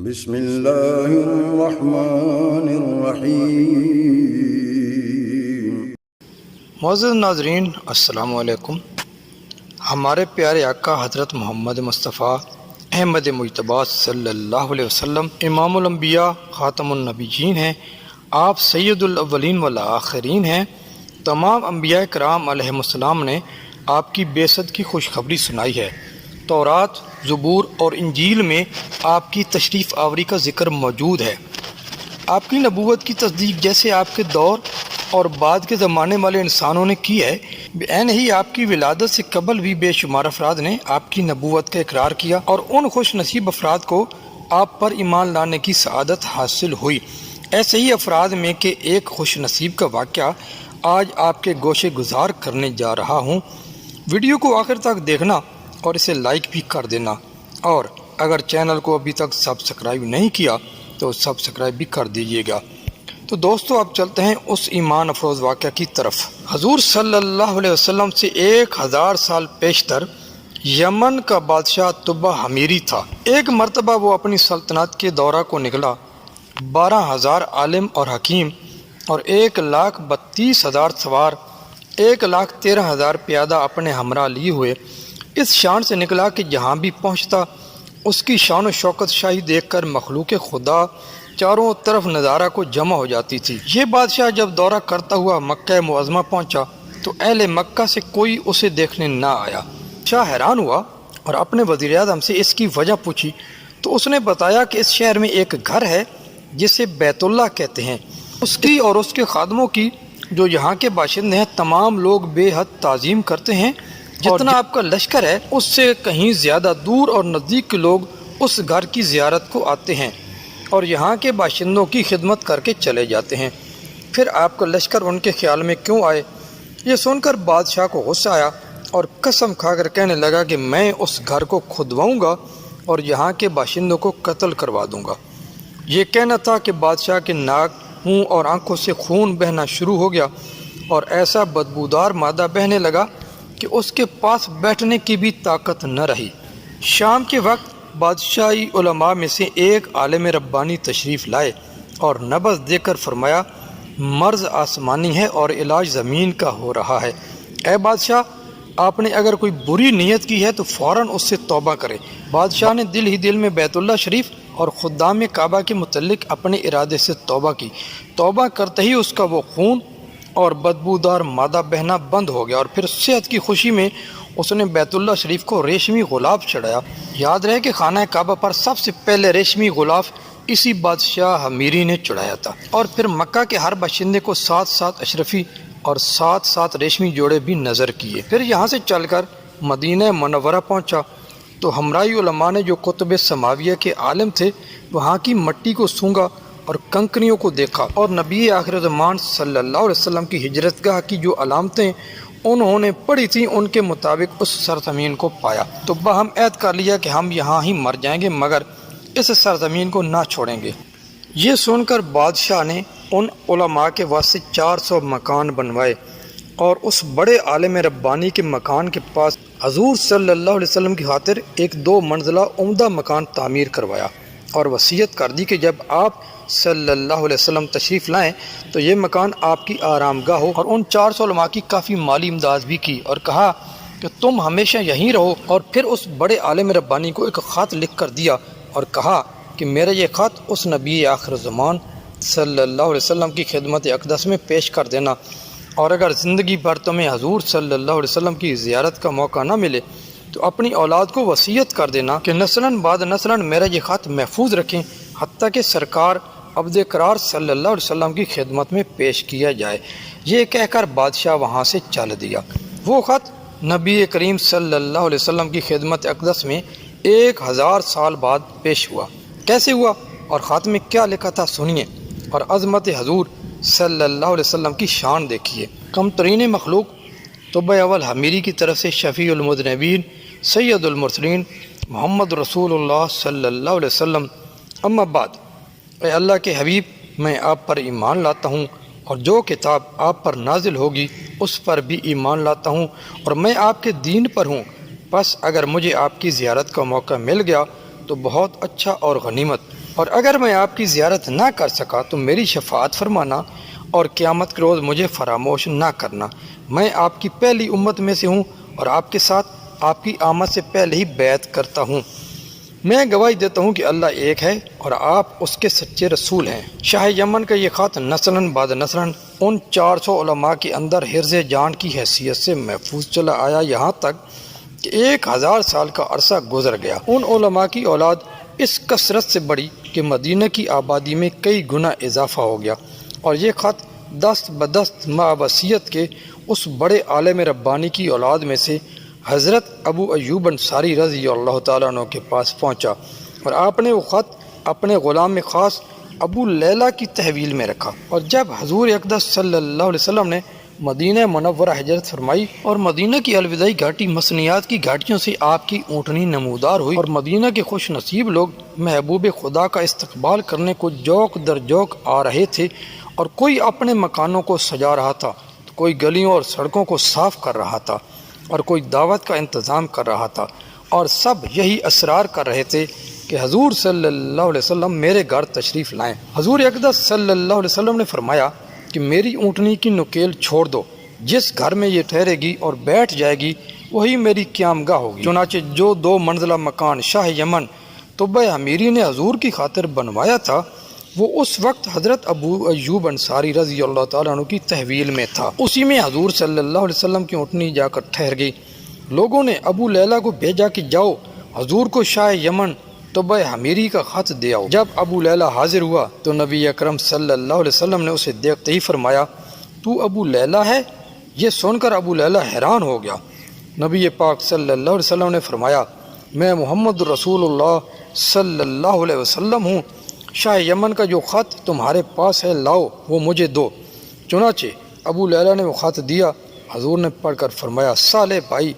بسم اللہ الرحمن الرحیم۔ معزز ناظرین السلام علیکم۔ ہمارے پیارے آقا حضرت محمد مصطفیٰ احمد مجتبیٰ صلی اللہ علیہ وسلم امام الانبیاء خاتم النبیین ہیں۔ آپ سید الاولین والآخرین ہیں۔ تمام انبیاء کرام علیہم السلام نے آپ کی بعثت کی خوشخبری سنائی ہے۔ تورات، زبور اور انجیل میں آپ کی تشریف آوری کا ذکر موجود ہے۔ آپ کی نبوت کی تصدیق جیسے آپ کے دور اور بعد کے زمانے والے انسانوں نے کی ہے، عین ہی آپ کی ولادت سے قبل بھی بے شمار افراد نے آپ کی نبوت کا اقرار کیا اور ان خوش نصیب افراد کو آپ پر ایمان لانے کی سعادت حاصل ہوئی۔ ایسے ہی افراد میں کہ ایک خوش نصیب کا واقعہ آج آپ کے گوشے گزار کرنے جا رہا ہوں۔ ویڈیو کو آخر تک دیکھنا اور اسے لائک بھی کر دینا، اور اگر چینل کو ابھی تک سبسکرائب نہیں کیا تو سبسکرائب بھی کر دیجیے گا۔ تو دوستو اب چلتے ہیں اس ایمان افروز واقعہ کی طرف۔ حضور صلی اللہ علیہ وسلم سے 1000 سال پیشتر یمن کا بادشاہ طبہ حمیری تھا۔ ایک مرتبہ وہ اپنی سلطنت کے دورہ کو نکلا۔ 12,000 عالم اور حکیم اور 1,32,000 سوار، 1,13,000 پیادہ اپنے ہمراہ لیے ہوئے اس شان سے نکلا کہ جہاں بھی پہنچتا اس کی شان و شوکت شاہی دیکھ کر مخلوق خدا چاروں طرف نظارہ کو جمع ہو جاتی تھی۔ یہ بادشاہ جب دورہ کرتا ہوا مکہ معظمہ پہنچا تو اہل مکہ سے کوئی اسے دیکھنے نہ آیا۔ شاہ حیران ہوا اور اپنے وزیر اعظم سے اس کی وجہ پوچھی تو اس نے بتایا کہ اس شہر میں ایک گھر ہے جسے بیت اللہ کہتے ہیں، اس کی اور اس کے خادموں کی جو یہاں کے باشندے ہیں تمام لوگ بے حد تعظیم کرتے ہیں۔ جتنا آپ کا لشکر ہے اس سے کہیں زیادہ دور اور نزدیک کے لوگ اس گھر کی زیارت کو آتے ہیں اور یہاں کے باشندوں کی خدمت کر کے چلے جاتے ہیں۔ پھر آپ کا لشکر ان کے خیال میں کیوں آئے؟ یہ سن کر بادشاہ کو غصہ آیا اور قسم کھا کر کہنے لگا کہ میں اس گھر کو کھدواؤں گا اور یہاں کے باشندوں کو قتل کروا دوں گا۔ یہ کہنا تھا کہ بادشاہ کے ناک، منہ اور آنکھوں سے خون بہنا شروع ہو گیا اور ایسا بدبودار مادہ بہنے لگا کہ اس کے پاس بیٹھنے کی بھی طاقت نہ رہی۔ شام کے وقت بادشاہی علماء میں سے ایک عالم ربانی تشریف لائے اور نبض دے کر فرمایا، مرض آسمانی ہے اور علاج زمین کا ہو رہا ہے۔ اے بادشاہ، آپ نے اگر کوئی بری نیت کی ہے تو فوراً اس سے توبہ کرے۔ بادشاہ نے دل ہی دل میں بیت اللہ شریف اور خدام کعبہ کے متعلق اپنے ارادے سے توبہ کی۔ توبہ کرتے ہی اس کا وہ خون اور بدبودار مادہ بہنا بند ہو گیا اور پھر صحت کی خوشی میں اس نے بیت اللہ شریف کو ریشمی غلاف چڑھایا۔ یاد رہے کہ خانہ کعبہ پر سب سے پہلے ریشمی غلاف اسی بادشاہ حمیری نے چڑھایا تھا، اور پھر مکہ کے ہر باشندے کو 7 اشرفی اور 7 ریشمی جوڑے بھی نظر کیے۔ پھر یہاں سے چل کر مدینہ منورہ پہنچا تو ہمراہی علماء نے جو قطب سماویہ کے عالم تھے وہاں کی مٹی کو سونگھا اور کنکریوں کو دیکھا اور نبی آخر زمان صلی اللہ علیہ وسلم کی ہجرت گاہ کی جو علامتیں انہوں نے پڑھی تھیں ان کے مطابق اس سرزمین کو پایا، تو باہم عہد کر لیا کہ ہم یہاں ہی مر جائیں گے مگر اس سرزمین کو نہ چھوڑیں گے۔ یہ سن کر بادشاہ نے ان علماء کے واسطے 400 مکان بنوائے اور اس بڑے عالم ربانی کے مکان کے پاس حضور صلی اللہ علیہ وسلم کی خاطر ایک 2 منزلہ عمدہ مکان تعمیر کروایا اور وصیت کر دی کہ جب آپ صلی اللہ علیہ وسلم تشریف لائیں تو یہ مکان آپ کی آرام گاہ ہو، اور ان 400 علماء کی کافی مالی امداد بھی کی اور کہا کہ تم ہمیشہ یہیں رہو، اور پھر اس بڑے عالم ربانی کو ایک خط لکھ کر دیا اور کہا کہ میرا یہ خط اس نبی آخر زمان صلی اللہ علیہ وسلم کی خدمت اقدس میں پیش کر دینا، اور اگر زندگی بھر تمہیں حضور صلی اللہ علیہ وسلم کی زیارت کا موقع نہ ملے تو اپنی اولاد کو وصیت کر دینا کہ نسلاً بعد نسلاً میرا یہ خط محفوظ رکھیں حتیٰ کہ سرکار عبد قرار صلی اللہ علیہ وسلم کی خدمت میں پیش کیا جائے۔ یہ کہہ کر بادشاہ وہاں سے چل دیا۔ وہ خط نبی کریم صلی اللہ علیہ وسلم کی خدمت اقدس میں 1000 سال بعد پیش ہوا۔ کیسے ہوا اور خط میں کیا لکھا تھا سنیے، اور عظمت حضور صلی اللہ علیہ وسلم کی شان دیکھیے۔ کم ترین مخلوق طبہ اول حمیری کی طرف سے شفیع المذنبین سید المرسلین محمد رسول اللہ صلی اللہ علیہ وسلم، اما بعد، اے اللہ کے حبیب، میں آپ پر ایمان لاتا ہوں اور جو کتاب آپ پر نازل ہوگی اس پر بھی ایمان لاتا ہوں، اور میں آپ کے دین پر ہوں، بس اگر مجھے آپ کی زیارت کا موقع مل گیا تو بہت اچھا اور غنیمت، اور اگر میں آپ کی زیارت نہ کر سکا تو میری شفاعت فرمانا اور قیامت کے روز مجھے فراموش نہ کرنا۔ میں آپ کی پہلی امت میں سے ہوں اور آپ کے ساتھ آپ کی آمد سے پہلے ہی بیعت کرتا ہوں۔ میں گواہی دیتا ہوں کہ اللہ ایک ہے اور آپ اس کے سچے رسول ہیں۔ شاہ یمن کا یہ خط نسلاً بعد نسلاً ان 400 علماء کے اندر حرز جان کی حیثیت سے محفوظ چلا آیا، یہاں تک کہ 1000 سال کا عرصہ گزر گیا۔ ان علماء کی اولاد اس کثرت سے بڑھی کہ مدینہ کی آبادی میں کئی گنا اضافہ ہو گیا، اور یہ خط دست بدست وصیت کے اس بڑے عالم ربانی کی اولاد میں سے حضرت ابو ایوب انصاری رضی اللہ تعالیٰ عنہ کے پاس پہنچا، اور آپ نے وہ خط اپنے غلام خاص ابو لیلہ کی تحویل میں رکھا۔ اور جب حضور اقدس صلی اللہ علیہ وسلم نے مدینہ منورہ ہجرت فرمائی اور مدینہ کی الوداعی گھاٹی مسنیات کی گھاٹیوں سے آپ کی اونٹنی نمودار ہوئی، اور مدینہ کے خوش نصیب لوگ محبوب خدا کا استقبال کرنے کو جوق در جوق آ رہے تھے، اور کوئی اپنے مکانوں کو سجا رہا تھا، کوئی گلیوں اور سڑکوں کو صاف کر رہا تھا، اور کوئی دعوت کا انتظام کر رہا تھا، اور سب یہی اسرار کر رہے تھے کہ حضور صلی اللہ علیہ وسلم میرے گھر تشریف لائیں۔ حضور اقدس صلی اللہ علیہ وسلم نے فرمایا کہ میری اونٹنی کی نکیل چھوڑ دو، جس گھر میں یہ ٹھہرے گی اور بیٹھ جائے گی وہی میری قیام گاہ ہوگی۔ چنانچہ جو 2 منزلہ مکان شاہ یمن طب امیری نے حضور کی خاطر بنوایا تھا، وہ اس وقت حضرت ابو ایوب انصاری رضی اللہ تعالیٰ عنہ کی تحویل میں تھا۔ اسی میں حضور صلی اللہ علیہ وسلم کی اونٹنی جا کر ٹھہر گئی۔ لوگوں نے ابو لیلہ کو بھیجا کہ جاؤ حضور کو شاہ یمن طب امیری کا خط دے آؤ۔ جب ابو لیلہ حاضر ہوا تو نبی اکرم صلی اللہ علیہ وسلم نے اسے دیکھتے ہی فرمایا، تو ابو لیلہ ہے؟ یہ سن کر ابو لیلہ حیران ہو گیا۔ نبی پاک صلی اللہ علیہ وسلم نے فرمایا، میں محمد رسول اللہ صلی اللہ علیہ وسلم ہوں، شاہ یمن کا جو خط تمہارے پاس ہے لاؤ، وہ مجھے دو۔ چنانچہ ابو لیلہ نے وہ خط دیا۔ حضور نے پڑھ کر فرمایا، صالح بھائی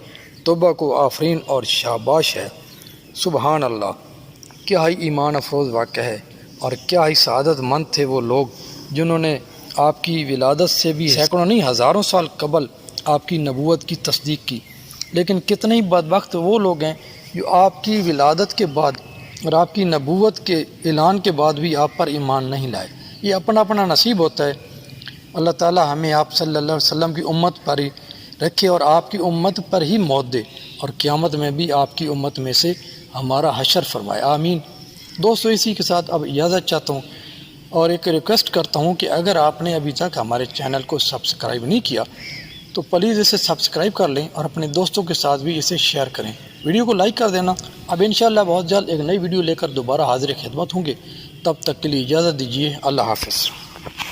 توبہ کو آفرین اور شاباش ہے۔ سبحان اللہ، کیا ہی ایمان افروز واقعہ ہے، اور کیا ہی سعادت مند تھے وہ لوگ جنہوں نے آپ کی ولادت سے بھی سینکڑوں نہیں ہزاروں سال قبل آپ کی نبوت کی تصدیق کی، لیکن کتنے ہی بدبخت وہ لوگ ہیں جو آپ کی ولادت کے بعد اور آپ کی نبوت کے اعلان کے بعد بھی آپ پر ایمان نہیں لائے۔ یہ اپنا اپنا نصیب ہوتا ہے۔ اللہ تعالی ہمیں آپ صلی اللہ علیہ وسلم کی امت پر ہی رکھے اور آپ کی امت پر ہی موت دے، اور قیامت میں بھی آپ کی امت میں سے ہمارا حشر فرمائے، آمین۔ دوستو، اسی کے ساتھ اب اجازت چاہتا ہوں اور ایک ریکویسٹ کرتا ہوں کہ اگر آپ نے ابھی تک ہمارے چینل کو سبسکرائب نہیں کیا تو پلیز اسے سبسکرائب کر لیں اور اپنے دوستوں کے ساتھ بھی اسے شیئر کریں۔ ویڈیو کو لائک کر دینا۔ اب انشاءاللہ بہت جلد ایک نئی ویڈیو لے کر دوبارہ حاضر خدمت ہوں گے، تب تک کے لیے اجازت دیجیے، اللہ حافظ۔